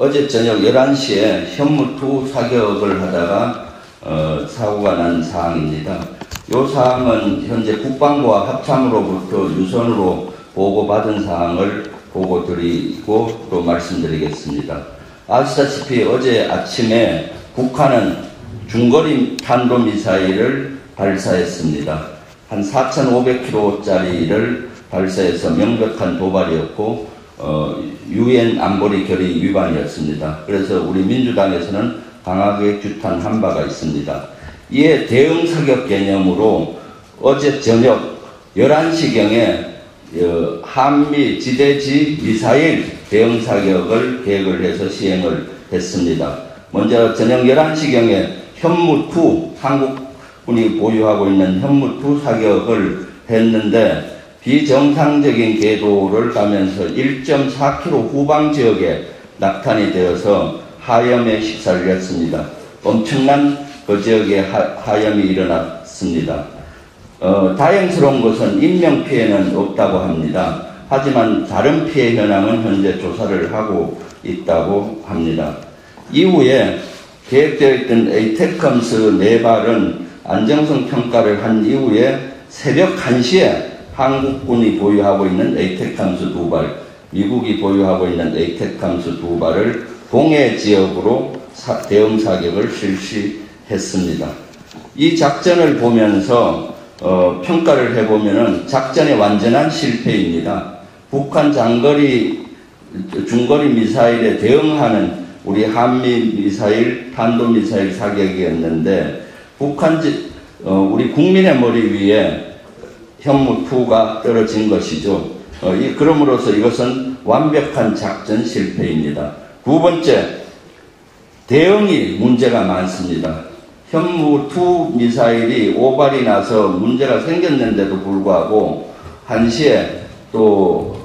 어제 저녁 11시에 현무2 사격을 하다가 사고가 난 사항입니다. 이 사항은 현재 국방부와 합참으로부터 유선으로 보고받은 사항을 보고드리고 또 말씀드리겠습니다. 아시다시피 어제 아침에 북한은 중거리 탄도미사일을 발사했습니다. 한 4,500km짜리를 발사해서 명백한 도발이었고 UN 안보리 결의 위반이었습니다. 그래서 우리 민주당에서는 강하게 규탄한 바가 있습니다. 이에 대응 사격 개념으로 어제 저녁 11시경에 한미 지대지 미사일 대응 사격을 계획을 해서 시행을 했습니다. 먼저 저녁 11시경에 현무2 한국군이 보유하고 있는 현무2 사격을 했는데 비정상적인 궤도를 가면서 1.4km 후방 지역에 낙탄이 되어서 하염에 시살렸습니다. 엄청난 그 지역에 하염이 일어났습니다. 다행스러운 것은 인명피해는 없다고 합니다. 하지만 다른 피해 현황은 현재 조사를 하고 있다고 합니다. 이후에 계획되어 있던 에이테컴스 4발은 안정성 평가를 한 이후에 새벽 1시에 한국군이 보유하고 있는 에이테컴스 2발, 미국이 보유하고 있는 에이테컴스 2발을 동해 지역으로 대응 사격을 실시했습니다. 이 작전을 보면서 평가를 해보면은 작전의 완전한 실패입니다. 북한 중거리 미사일에 대응하는 우리 한미 미사일, 탄도미사일 사격이었는데 우리 국민의 머리 위에 현무2가 떨어진 것이죠. 그럼으로써 이것은 완벽한 작전 실패입니다. 두 번째, 대응이 문제가 많습니다. 현무2 미사일이 오발이 나서 문제가 생겼는데도 불구하고 1시에 또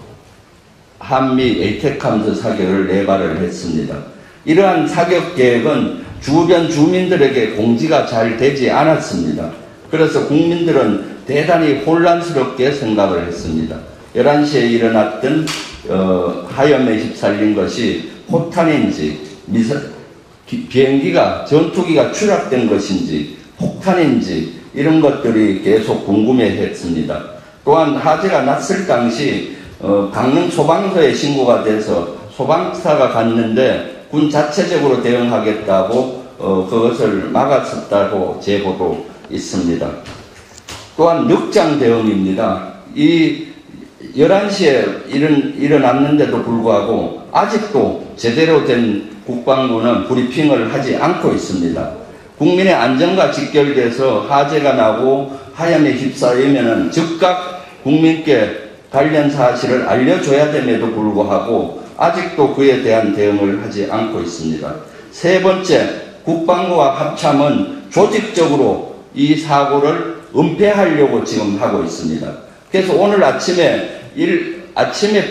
한미 에이테컴스 사격을 4발을 했습니다. 이러한 사격 계획은 주변 주민들에게 공지가 잘 되지 않았습니다. 그래서 국민들은 대단히 혼란스럽게 생각을 했습니다. 11시에 일어났던 하염에 휩쓸린 것이 포탄인지 비행기가 전투기가 추락된 것인지 폭탄인지 이런 것들이 계속 궁금해했습니다. 또한 화재가 났을 당시 강릉 소방서에 신고가 돼서 소방차가 갔는데 군 자체적으로 대응하겠다고 그것을 막았었다고 제보도 있습니다. 또한 늑장 대응입니다. 이 11시에 일어났는데도 불구하고 아직도 제대로 된 국방부는 브리핑을 하지 않고 있습니다. 국민의 안전과 직결돼서 화재가 나고 하염에 휩싸이면은 즉각 국민께 관련 사실을 알려줘야 됨에도 불구하고 아직도 그에 대한 대응을 하지 않고 있습니다. 세 번째, 국방부와 합참은 조직적으로 이 사고를 은폐하려고 지금 하고 있습니다. 그래서 오늘 아침에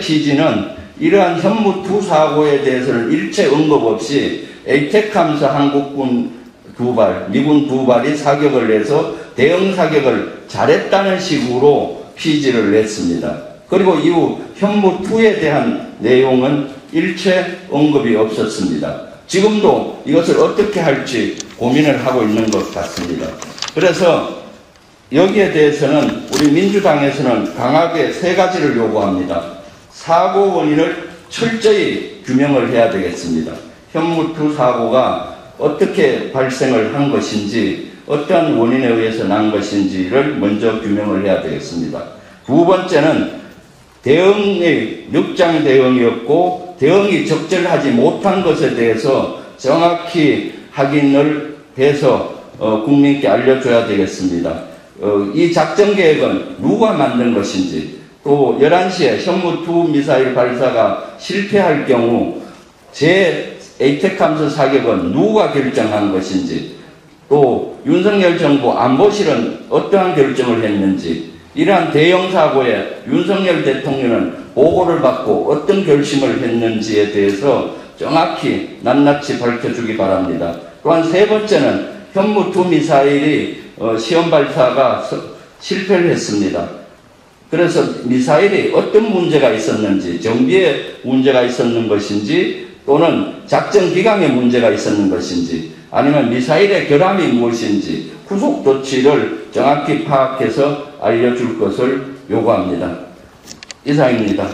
피지는 이러한 현무2 사고에 대해서는 일체 언급 없이 에이테컴스 한국군 2발, 미군 2발이 사격을 해서 대응 사격을 잘했다는 식으로 피지를 냈습니다. 그리고 이후 현무2에 대한 내용은 일체 언급이 없었습니다. 지금도 이것을 어떻게 할지 고민을 하고 있는 것 같습니다. 그래서 여기에 대해서는 우리 민주당에서는 강하게 3가지를 요구합니다. 사고 원인을 철저히 규명을 해야 되겠습니다. 현무2 사고가 어떻게 발생을 한 것인지, 어떠한 원인에 의해서 난 것인지를 먼저 규명을 해야 되겠습니다. 두 번째는 대응의 늑장 대응이었고 대응이 적절하지 못한 것에 대해서 정확히 확인을 해서 국민께 알려줘야 되겠습니다. 이 작전 계획은 누가 만든 것인지, 또 11시에 현무2 미사일 발사가 실패할 경우 에이테컴스 사격은 누가 결정한 것인지, 또 윤석열 정부 안보실은 어떠한 결정을 했는지, 이러한 대형 사고에 윤석열 대통령은 보고를 받고 어떤 결심을 했는지에 대해서 정확히 낱낱이 밝혀주기 바랍니다. 또한 세 번째는 현무2 미사일이 시험 발사가 실패를 했습니다. 그래서 미사일이 어떤 문제가 있었는지, 정비에 문제가 있었는 것인지, 또는 작전 기강에 문제가 있었는 것인지 아니면 미사일의 결함이 무엇인지 후속 조치를 정확히 파악해서 알려줄 것을 요구합니다. 이상입니다.